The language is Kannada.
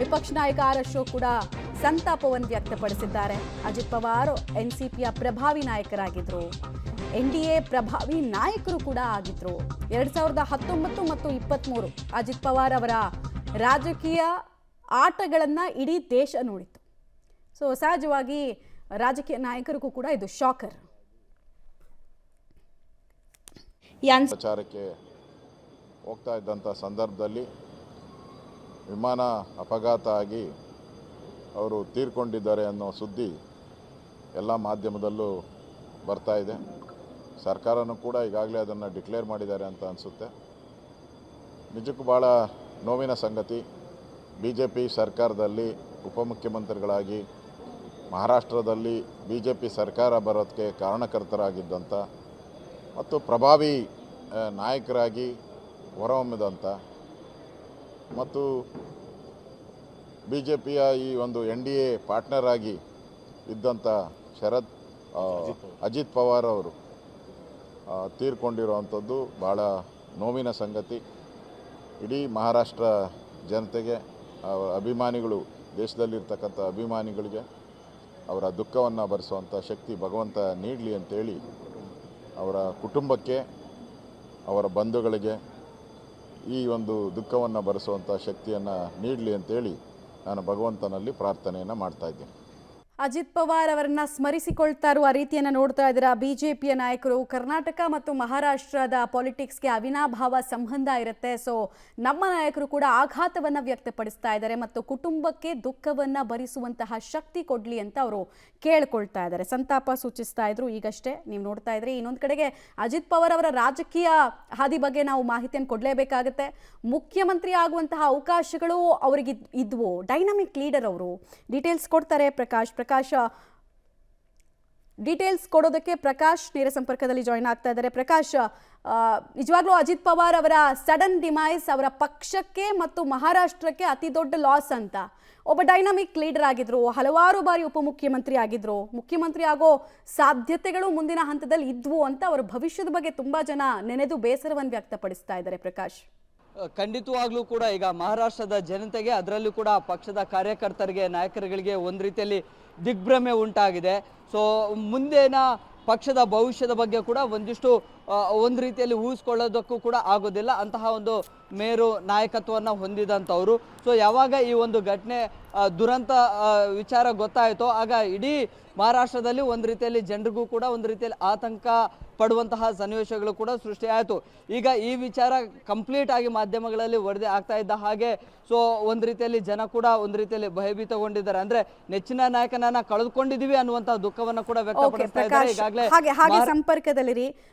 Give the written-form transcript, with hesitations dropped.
ವಿಪಕ್ಷ ನಾಯಕ ಆರ್ ಅಶೋಕ್ ಕೂಡ ಸಂತಾಪವನ್ನು ವ್ಯಕ್ತಪಡಿಸಿದ್ದಾರೆ. ಅಜಿತ್ ಪವಾರ್ ಎನ್ಸಿಪಿಯ ಪ್ರಭಾವಿ ನಾಯಕರಾಗಿದ್ರು, ಎನ್ಡಿಎ ಪ್ರಭಾವಿ ನಾಯಕರು ಕೂಡ ಆಗಿದ್ರು. 2019 ಮತ್ತು 23 ಅಜಿತ್ ಪವಾರ್ ಅವರ ರಾಜಕೀಯ ಆಟಗಳನ್ನು ಇಡೀ ದೇಶ ನೋಡಿತ್ತು. ಸೊ ಸಹಜವಾಗಿ ರಾಜಕೀಯ ನಾಯಕರಿಗೂ ಕೂಡ ಇದು ಶಾಕರ್. ಪ್ರಚಾರಕ್ಕೆ ಹೋಗ್ತಾ ಇದ್ದಂಥ ಸಂದರ್ಭದಲ್ಲಿ ವಿಮಾನ ಅಪಘಾತ ಆಗಿ ಅವರು ತೀರ್ಕೊಂಡಿದ್ದಾರೆ ಅನ್ನೋ ಸುದ್ದಿ ಎಲ್ಲ ಮಾಧ್ಯಮದಲ್ಲೂ ಬರ್ತಾ ಇದೆ. ಸರ್ಕಾರನೂ ಕೂಡ ಈಗಾಗಲೇ ಅದನ್ನು ಡಿಕ್ಲೇರ್ ಮಾಡಿದ್ದಾರೆ ಅಂತ ಅನಿಸುತ್ತೆ. ನಿಜಕ್ಕೂ ಭಾಳ ನೋವಿನ ಸಂಗತಿ. BJP ಸರ್ಕಾರದಲ್ಲಿ ಉಪಮುಖ್ಯಮಂತ್ರಿಗಳಾಗಿ ಮಹಾರಾಷ್ಟ್ರದಲ್ಲಿ BJP ಸರ್ಕಾರ ಬರೋದಕ್ಕೆ ಕಾರಣಕರ್ತರಾಗಿದ್ದಂಥ ಮತ್ತು ಪ್ರಭಾವಿ ನಾಯಕರಾಗಿ ಹೊರಹೊಮ್ಮಿದಂಥ ಮತ್ತು BJPಯ ಈ ಒಂದು NDA ಪಾರ್ಟ್ನರ್ ಆಗಿ ಇದ್ದಂಥ ಅಜಿತ್ ಪವಾರ್ ಅವರು ತೀರ್ಕೊಂಡಿರುವಂಥದ್ದು ಭಾಳ ನೋವಿನ ಸಂಗತಿ. ಇಡೀ ಮಹಾರಾಷ್ಟ್ರ ಜನತೆಗೆ, ಅಭಿಮಾನಿಗಳು, ದೇಶದಲ್ಲಿರ್ತಕ್ಕಂಥ ಅಭಿಮಾನಿಗಳಿಗೆ ಅವರ ದುಃಖವನ್ನು ಭರಿಸುವಂಥ ಶಕ್ತಿ ಭಗವಂತ ನೀಡಲಿ ಅಂತೇಳಿ ಅವರ ಕುಟುಂಬಕ್ಕೆ, ಅವರ ಬಂಧುಗಳಿಗೆ ಈ ಒಂದು ದುಃಖವನ್ನು ಭರಿಸುವಂಥ ಶಕ್ತಿಯನ್ನು ನೀಡಲಿ ಅಂತೇಳಿ ನಾನು ಭಗವಂತನಲ್ಲಿ ಪ್ರಾರ್ಥನೆಯನ್ನು ಮಾಡ್ತಾಯಿದ್ದೀನಿ. ಅಜಿತ್ ಪವಾರ್ ಅವರನ್ನ ಸ್ಮರಿಸಿಕೊಳ್ತಾ ಇರುವ ರೀತಿಯನ್ನು ನೋಡ್ತಾ ಇದ್ದೀರಾ. ಬಿಜೆಪಿಯ ನಾಯಕರು ಕರ್ನಾಟಕ ಮತ್ತು ಮಹಾರಾಷ್ಟ್ರದ ಪಾಲಿಟಿಕ್ಸ್ಗೆ ಅವಿನಾಭಾವ ಸಂಬಂಧ ಇರುತ್ತೆ. ಸೊ ನಮ್ಮ ನಾಯಕರು ಕೂಡ ಆಘಾತವನ್ನು ವ್ಯಕ್ತಪಡಿಸ್ತಾ ಇದ್ದಾರೆ ಮತ್ತು ಕುಟುಂಬಕ್ಕೆ ದುಃಖವನ್ನು ಭರಿಸುವಂತಹ ಶಕ್ತಿ ಕೊಡಲಿ ಅಂತ ಅವರು ಕೇಳ್ಕೊಳ್ತಾ ಇದ್ದಾರೆ, ಸಂತಾಪ ಸೂಚಿಸ್ತಾ ಇದ್ರು. ಈಗಷ್ಟೇ ನೀವು ನೋಡ್ತಾ ಇದ್ರಿ. ಇನ್ನೊಂದು ಕಡೆಗೆ ಅಜಿತ್ ಪವಾರ್ ಅವರ ರಾಜಕೀಯ ಹಾದಿ ಬಗ್ಗೆ ನಾವು ಮಾಹಿತಿಯನ್ನು ಕೊಡಲೇಬೇಕಾಗುತ್ತೆ. ಮುಖ್ಯಮಂತ್ರಿ ಆಗುವಂತಹ ಅವಕಾಶಗಳು ಅವರಿಗೆ ಇದ್ವು. ಡೈನಾಮಿಕ್ ಲೀಡರ್ ಅವರು. ಡೀಟೇಲ್ಸ್ ಕೊಡ್ತಾರೆ ಡೀಟೇಲ್ಸ್ ಕೊಡೋದಕ್ಕೆ ಪ್ರಕಾಶ್ ನೇರ ಸಂಪರ್ಕದಲ್ಲಿ ಜಾಯಿನ್ ಆಗ್ತಾ ಇದ್ದಾರೆ. ಪ್ರಕಾಶ್, ನಿಜವಾಗ್ಲೂ ಅಜಿತ್ ಪವಾರ್ ಅವರ ಸಡನ್ ಡಿಮೈಸ್ ಅವರ ಪಕ್ಷಕ್ಕೆ ಮತ್ತು ಮಹಾರಾಷ್ಟ್ರಕ್ಕೆ ಅತಿ ದೊಡ್ಡ ಲಾಸ್ ಅಂತ. ಒಬ್ಬ ಡೈನಾಮಿಕ್ ಲೀಡರ್ ಆಗಿದ್ರು, ಹಲವಾರು ಬಾರಿ ಉಪಮುಖ್ಯಮಂತ್ರಿ ಆಗಿದ್ರು, ಮುಖ್ಯಮಂತ್ರಿ ಆಗೋ ಸಾಧ್ಯತೆಗಳು ಮುಂದಿನ ಹಂತದಲ್ಲಿ ಇದ್ವು ಅಂತ ಅವರ ಭವಿಷ್ಯದ ಬಗ್ಗೆ ತುಂಬಾ ಜನ ನೆನೆದು ಬೇಸರವನ್ನು ವ್ಯಕ್ತಪಡಿಸ್ತಾ ಇದ್ದಾರೆ. ಪ್ರಕಾಶ್, ಖಂಡಿತವಾಗ್ಲೂ ಕೂಡ ಈಗ ಮಹಾರಾಷ್ಟ್ರದ ಜನತೆಗೆ, ಅದರಲ್ಲೂ ಕೂಡ ಪಕ್ಷದ ಕಾರ್ಯಕರ್ತರಿಗೆ, ನಾಯಕರುಗಳಿಗೆ ಒಂದು ರೀತಿಯಲ್ಲಿ ದಿಗ್ಭ್ರಮೆ ಉಂಟಾಗಿದೆ. ಸೊ ಮುಂದಿನ ಪಕ್ಷದ ಭವಿಷ್ಯದ ಬಗ್ಗೆ ಕೂಡ ಒಂದು ರೀತಿಯಲ್ಲಿ ಊಹಿಸ್ಕೊಳ್ಳೋದಕ್ಕೂ ಕೂಡ ಆಗೋದಿಲ್ಲ. ಅಂತಹ ಒಂದು ಮೇರು ನಾಯಕತ್ವವನ್ನು ಹೊಂದಿದಂಥವ್ರು. ಸೊ ಯಾವಾಗ ಈ ಒಂದು ಘಟನೆ ದುರಂತ ವಿಚಾರ ಗೊತ್ತಾಯಿತೋ ಆಗ ಇಡೀ ಮಹಾರಾಷ್ಟ್ರದಲ್ಲಿ ಒಂದು ರೀತಿಯಲ್ಲಿ ಜನರಿಗೂ ಕೂಡ ಒಂದು ರೀತಿಯಲ್ಲಿ ಆತಂಕ ಪಡುವಂತಹ ಸನ್ನಿವೇಶಗಳು ಕೂಡ ಸೃಷ್ಟಿಯಾಯಿತು. ಈಗ ಈ ವಿಚಾರ ಕಂಪ್ಲೀಟ್ ಆಗಿ ಮಾಧ್ಯಮಗಳಲ್ಲಿ ವರದಿ ಆಗ್ತಾ ಇದ್ದ ಹಾಗೆ ಸೊ ಒಂದು ರೀತಿಯಲ್ಲಿ ಜನ ಕೂಡ ಒಂದು ರೀತಿಯಲ್ಲಿ ಭಯಭೀತಗೊಂಡಿದ್ದಾರೆ. ಅಂದ್ರೆ ನೆಚ್ಚಿನ ನಾಯಕನನ್ನ ಕಳೆದುಕೊಂಡಿದೀವಿ ಅನ್ನುವಂತಹ ದುಃಖವನ್ನ ಕೂಡ ವ್ಯಕ್ತಪಡಿಸ್ತಾ ಇದ್ದಾರೆ. ಹಾಗೆ ಸಂಪರ್ಕದಲ್ಲಿರಿ.